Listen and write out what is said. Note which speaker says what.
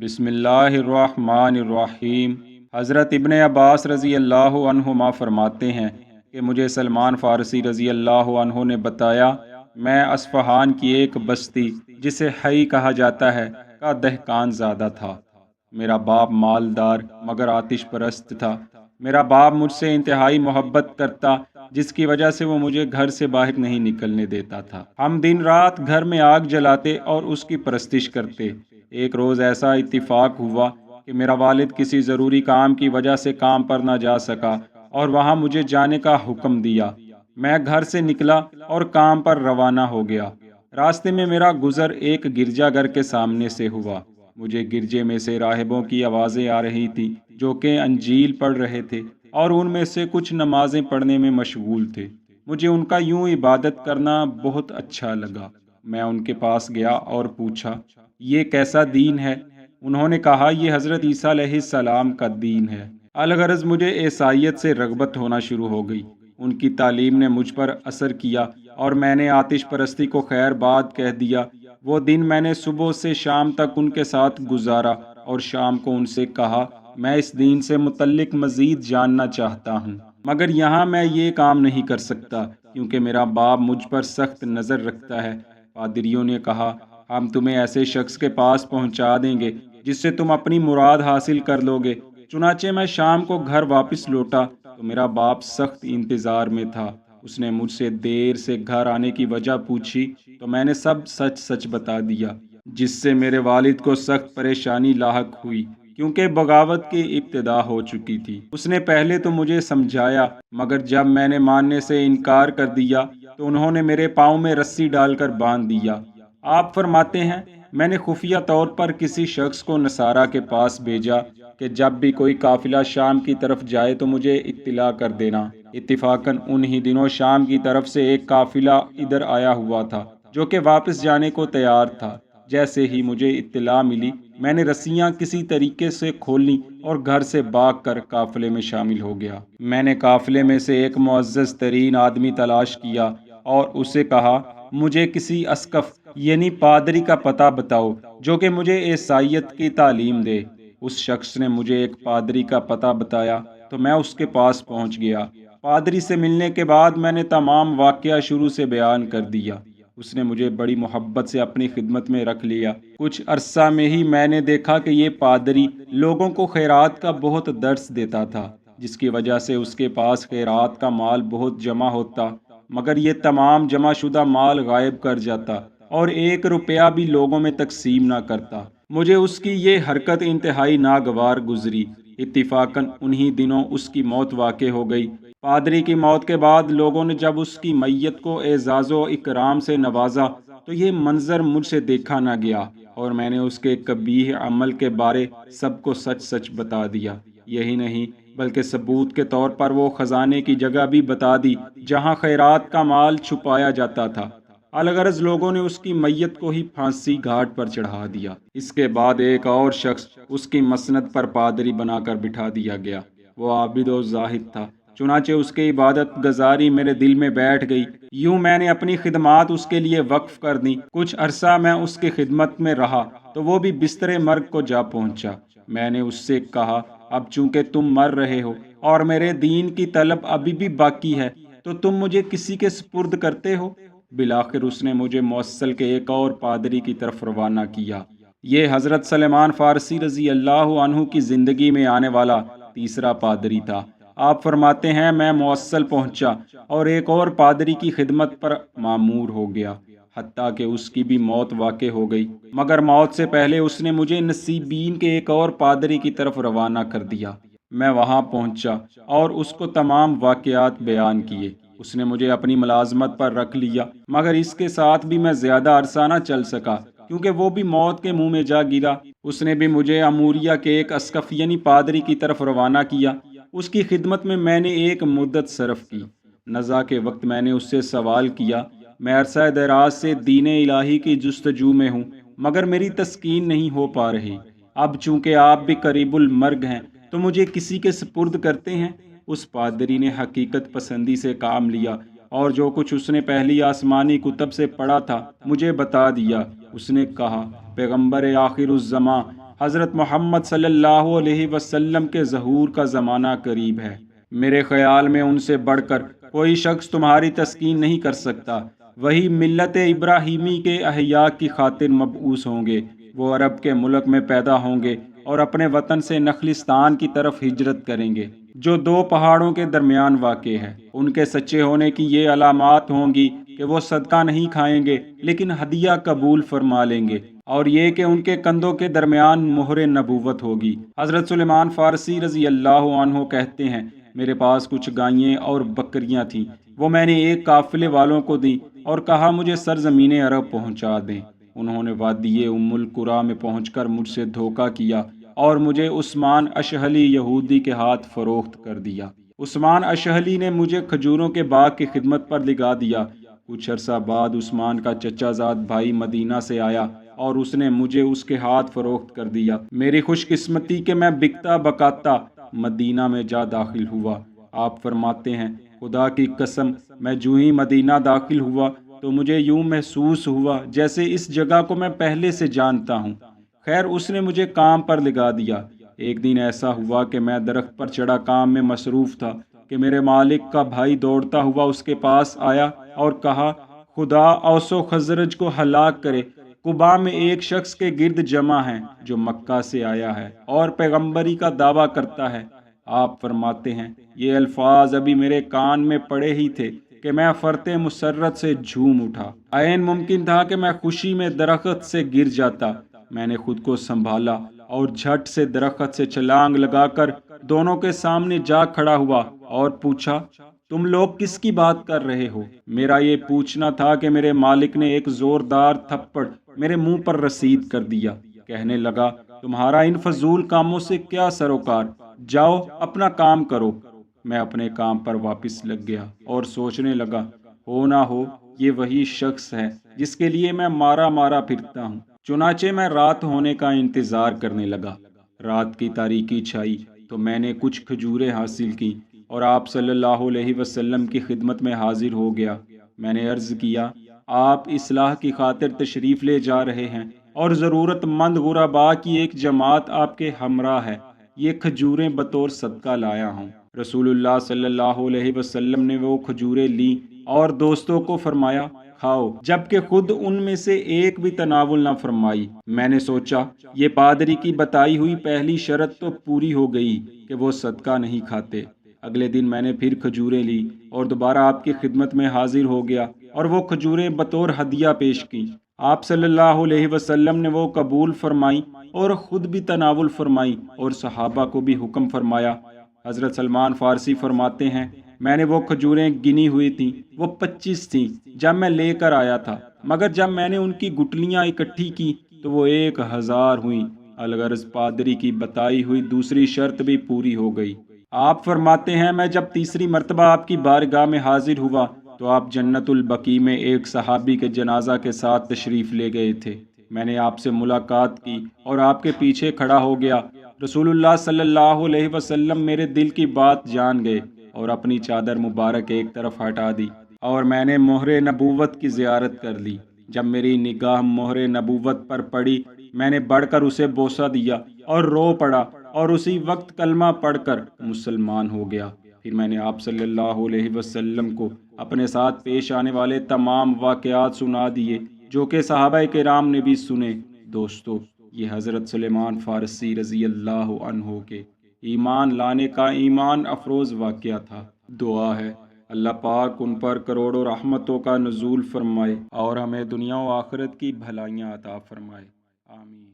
Speaker 1: بسم اللہ الرحمن الرحیم۔ حضرت ابن عباس رضی اللہ عنہما فرماتے ہیں کہ مجھے سلمان فارسی رضی اللہ عنہ نے بتایا، میں اصفہان کی ایک بستی جسے حی کہا جاتا ہے کا دہقان زادہ تھا۔ میرا باپ مالدار مگر آتش پرست تھا۔ میرا باپ مجھ سے انتہائی محبت کرتا، جس کی وجہ سے وہ مجھے گھر سے باہر نہیں نکلنے دیتا تھا۔ ہم دن رات گھر میں آگ جلاتے اور اس کی پرستش کرتے۔ ایک روز ایسا اتفاق ہوا کہ میرا والد کسی ضروری کام کی وجہ سے کام پر نہ جا سکا اور وہاں مجھے جانے کا حکم دیا۔ میں گھر سے نکلا اور کام پر روانہ ہو گیا۔ راستے میں میرا گزر ایک گرجا گھر کے سامنے سے ہوا۔ مجھے گرجے میں سے راہبوں کی آوازیں آ رہی تھیں جو کہ انجیل پڑھ رہے تھے اور ان میں سے کچھ نمازیں پڑھنے میں مشغول تھے۔ مجھے ان کا یوں عبادت کرنا بہت اچھا لگا۔ میں ان کے پاس گیا اور پوچھا، یہ کیسا دین ہے؟ انہوں نے کہا، یہ حضرت عیسیٰ علیہ السلام کا دین ہے۔ الغرض مجھے عیسائیت سے رغبت ہونا شروع ہو گئی۔ ان کی تعلیم نے مجھ پر اثر کیا اور میں نے آتش پرستی کو خیر باد کہہ دیا۔ وہ دن میں نے صبح سے شام تک ان کے ساتھ گزارا اور شام کو ان سے کہا، میں اس دین سے متعلق مزید جاننا چاہتا ہوں، مگر یہاں میں یہ کام نہیں کر سکتا کیونکہ میرا باپ مجھ پر سخت نظر رکھتا ہے۔ پادریوں نے کہا، ہم تمہیں ایسے شخص کے پاس پہنچا دیں گے جس سے تم اپنی مراد حاصل کر لو گے۔ چنانچہ میں شام کو گھر واپس لوٹا تو میرا باپ سخت انتظار میں تھا۔ اس نے مجھ سے دیر سے گھر آنے کی وجہ پوچھی تو میں نے سب سچ سچ بتا دیا، جس سے میرے والد کو سخت پریشانی لاحق ہوئی کیونکہ بغاوت کی ابتدا ہو چکی تھی۔ اس نے پہلے تو مجھے سمجھایا، مگر جب میں نے ماننے سے انکار کر دیا تو انہوں نے میرے پاؤں میں رسی ڈال کر باندھ دیا۔ آپ فرماتے ہیں، میں نے خفیہ طور پر کسی شخص کو نصارہ کے پاس بھیجا کہ جب بھی کوئی قافلہ شام کی طرف جائے تو مجھے اطلاع کر دینا۔ اتفاقاً انہی دنوں شام کی طرف سے ایک قافلہ ادھر آیا ہوا تھا جو کہ واپس جانے کو تیار تھا۔ جیسے ہی مجھے اطلاع ملی، میں نے رسیاں کسی طریقے سے کھول لیں اور گھر سے بھاگ کر قافلے میں شامل ہو گیا۔ میں نے قافلے میں سے ایک معزز ترین آدمی تلاش کیا اور اسے کہا، مجھے کسی اسقف یعنی پادری کا پتہ بتاؤ جو کہ مجھے عیسائیت کی تعلیم دے۔ اس شخص نے مجھے ایک پادری کا پتہ بتایا تو میں اس کے پاس پہنچ گیا۔ پادری سے ملنے کے بعد میں نے تمام واقعہ شروع سے بیان کر دیا۔ اس نے مجھے بڑی محبت سے اپنی خدمت میں رکھ لیا۔ کچھ عرصہ میں ہی میں نے دیکھا کہ یہ پادری لوگوں کو خیرات کا بہت درس دیتا تھا، جس کی وجہ سے اس کے پاس خیرات کا مال بہت جمع ہوتا، مگر یہ تمام جمع شدہ مال غائب کر جاتا اور 1 روپیہ بھی لوگوں میں تقسیم نہ کرتا۔ مجھے اس کی یہ حرکت انتہائی ناگوار گزری۔ اتفاقاً انہی دنوں اس کی موت واقع ہو گئی۔ پادری کی موت کے بعد لوگوں نے جب اس کی میت کو اعزاز و اکرام سے نوازا تو یہ منظر مجھ سے دیکھا نہ گیا اور میں نے اس کے قبیح عمل کے بارے سب کو سچ سچ بتا دیا۔ یہی نہیں بلکہ ثبوت کے طور پر وہ خزانے کی جگہ بھی بتا دی جہاں خیرات کا مال چھپایا جاتا تھا۔ الغرض لوگوں نے اس کی میت کو ہی پھانسی گھاٹ پر چڑھا دیا۔ اس کے بعد ایک اور شخص اس کی مسند پر پادری بنا کر بٹھا دیا گیا۔ وہ عابد و زاہد تھا، چنانچہ اس کی عبادت گزاری میرے دل میں بیٹھ گئی۔ یوں میں نے اپنی خدمات اس کے لیے وقف کر دیں۔ کچھ عرصہ میں اس کی خدمت میں رہا تو وہ بھی بستر مرگ کو جا پہنچا۔ میں نے اس سے کہا، اب چونکہ تم مر رہے ہو اور میرے دین کی طلب ابھی بھی باقی ہے تو تم مجھے کسی کے سپرد کرتے ہو؟ بالآخر اس نے مجھے موصل کے ایک اور پادری کی طرف روانہ کیا۔ یہ حضرت سلمان فارسی رضی اللہ عنہ کی زندگی میں آنے والا تیسرا پادری تھا۔ آپ فرماتے ہیں، میں موصل پہنچا اور ایک اور پادری کی خدمت پر مامور ہو گیا، حتیٰ کہ اس کی بھی موت واقع ہو گئی، مگر موت سے پہلے اس نے مجھے نصیبین کے ایک اور پادری کی طرف روانہ کر دیا۔ میں وہاں پہنچا اور اس کو تمام واقعات بیان کیے۔ اس نے مجھے اپنی ملازمت پر رکھ لیا، مگر اس کے ساتھ بھی میں زیادہ عرصہ نہ چل سکا کیونکہ وہ بھی موت کے منہ میں جا گرا۔ اس نے بھی مجھے اموریہ کے ایک اسقف یعنی پادری کی طرف روانہ کیا۔ اس کی خدمت میں نے ایک مدت صرف کی۔ نزا کے وقت میں نے اس سے سوال کیا، میں عرصہ دراز سے دین الہی کی جستجو میں ہوں مگر میری تسکین نہیں ہو پا رہی۔ اب چونکہ آپ بھی قریب المرگ ہیں تو مجھے کسی کے سپرد کرتے ہیں؟ اس پادری نے حقیقت پسندی سے کام لیا اور جو کچھ اس نے پہلی آسمانی کتب سے پڑھا تھا مجھے بتا دیا۔ اس نے کہا، پیغمبر آخر الزماں حضرت محمد صلی اللہ علیہ وسلم کے ظہور کا زمانہ قریب ہے۔ میرے خیال میں ان سے بڑھ کر کوئی شخص تمہاری تسکین نہیں کر سکتا۔ وہی ملت ابراہیمی کے احیاء کی خاطر مبعوث ہوں گے۔ وہ عرب کے ملک میں پیدا ہوں گے اور اپنے وطن سے نخلستان کی طرف ہجرت کریں گے، جو دو پہاڑوں کے درمیان واقع ہے۔ ان کے سچے ہونے کی یہ علامات ہوں گی کہ وہ صدقہ نہیں کھائیں گے لیکن ہدیہ قبول فرما لیں گے، اور یہ کہ ان کے کندھوں کے درمیان مہر نبوت ہوگی۔ حضرت سلیمان فارسی رضی اللہ عنہ کہتے ہیں، میرے پاس کچھ گائیں اور بکریاں تھیں، وہ میں نے ایک قافلے والوں کو دیں اور کہا مجھے سرزمین عرب پہنچا دیں۔ انہوں نے وادی ام القریٰ میں پہنچ کر مجھ سے دھوکہ کیا اور مجھے عثمان اشہلی یہودی کے ہاتھ فروخت کر دیا۔ عثمان اشہلی نے مجھے کھجوروں کے باغ کی خدمت پر لگا دیا۔ کچھ عرصہ بعد عثمان کا چچا زاد بھائی مدینہ سے آیا اور اس نے مجھے اس کے ہاتھ فروخت کر دیا۔ میری خوش قسمتی کہ میں بکتا بکاتا مدینہ میں جا داخل ہوا۔ آپ فرماتے ہیں، خدا کی قسم میں جو ہی مدینہ داخل ہوا تو مجھے یوں محسوس ہوا جیسے اس جگہ کو میں پہلے سے جانتا ہوں۔ خیر اس نے مجھے کام پر لگا دیا۔ ایک دن ایسا ہوا کہ میں درخت پر چڑھا کام میں مصروف تھا کہ میرے مالک کا بھائی دوڑتا ہوا اس کے پاس آیا اور کہا، خدا اوس و خزرج کو ہلاک کرے، قباء میں ایک شخص کے گرد جمع ہیں جو مکہ سے آیا ہے اور پیغمبری کا دعویٰ کرتا ہے۔ آپ فرماتے ہیں، یہ الفاظ ابھی میرے کان میں پڑے ہی تھے کہ میں فرط مسرت سے جھوم اٹھا۔ عین ممکن تھا کہ میں خوشی میں درخت سے گر جاتا۔ میں نے خود کو سنبھالا اور جھٹ سے درخت سے چھلانگ لگا کر دونوں کے سامنے جا کھڑا ہوا اور پوچھا، تم لوگ کس کی بات کر رہے ہو؟ میرا یہ پوچھنا تھا کہ میرے مالک نے ایک زوردار تھپڑ میرے منہ پر رسید کر دیا۔ کہنے لگا، تمہارا ان فضول کاموں سے کیا سروکار، جاؤ اپنا کام کرو۔ میں اپنے کام پر واپس لگ گیا اور سوچنے لگا، ہو نہ ہو یہ وہی شخص ہے جس کے لیے میں مارا مارا پھرتا ہوں۔ چنانچہ میں رات ہونے کا انتظار کرنے لگا۔ رات کی تاریکی چھائی تو میں نے کچھ کھجوریں حاصل کی اور آپ صلی اللہ علیہ وسلم کی خدمت میں حاضر ہو گیا۔ میں نے عرض کیا، آپ اصلاح کی خاطر تشریف لے جا رہے ہیں اور ضرورت مند غرباء کی ایک جماعت آپ کے ہمراہ ہے، یہ کھجوریں بطور صدقہ لایا ہوں۔ رسول اللہ صلی اللہ علیہ وسلم نے وہ کھجوریں لی اور دوستوں کو فرمایا، کھاؤ، جبکہ خود ان میں سے ایک بھی تناول نہ فرمائی۔ میں نے سوچا، یہ پادری کی بتائی ہوئی پہلی شرط تو پوری ہو گئی کہ وہ صدقہ نہیں کھاتے۔ اگلے دن میں نے پھر کھجوریں لی اور دوبارہ آپ کی خدمت میں حاضر ہو گیا اور وہ کھجوریں بطور ہدیہ پیش کی۔ آپ صلی اللہ علیہ وسلم نے وہ قبول فرمائیں اور خود بھی تناول فرمائیں اور صحابہ کو بھی حکم فرمایا۔ حضرت سلمان فارسی فرماتے ہیں، میں نے وہ کھجوریں گنی ہوئی تھیں، وہ 25 تھیں جب میں لے کر آیا تھا، مگر جب میں نے ان کی گٹلیاں اکٹھی کی تو وہ 1000 ہوئیں۔ الغرض پادری کی بتائی ہوئی دوسری شرط بھی پوری ہو گئی۔ آپ فرماتے ہیں، میں جب تیسری مرتبہ آپ کی بارگاہ میں حاضر ہوا تو آپ جنت البقیع میں ایک صحابی کے جنازہ کے ساتھ تشریف لے گئے تھے۔ میں نے آپ سے ملاقات کی اور آپ کے پیچھے کھڑا ہو گیا۔ رسول اللہ صلی اللہ علیہ وسلم میرے دل کی بات جان گئے اور اپنی چادر مبارک ایک طرف ہٹا دی اور میں نے مہر نبوت کی زیارت کر لی۔ جب میری نگاہ مہر نبوت پر پڑی، میں نے بڑھ کر اسے بوسہ دیا اور رو پڑا اور اسی وقت کلمہ پڑھ کر مسلمان ہو گیا۔ پھر میں نے آپ صلی اللہ علیہ وسلم کو اپنے ساتھ پیش آنے والے تمام واقعات سنا دیے جو کہ صحابہ کرام نے بھی سنے۔ دوستو، یہ حضرت سلیمان فارسی رضی اللہ عنہ کے ایمان لانے کا ایمان افروز واقعہ تھا۔ دعا ہے اللہ پاک ان پر کروڑوں رحمتوں کا نزول فرمائے اور ہمیں دنیا و آخرت کی بھلائیاں عطا فرمائے، آمین۔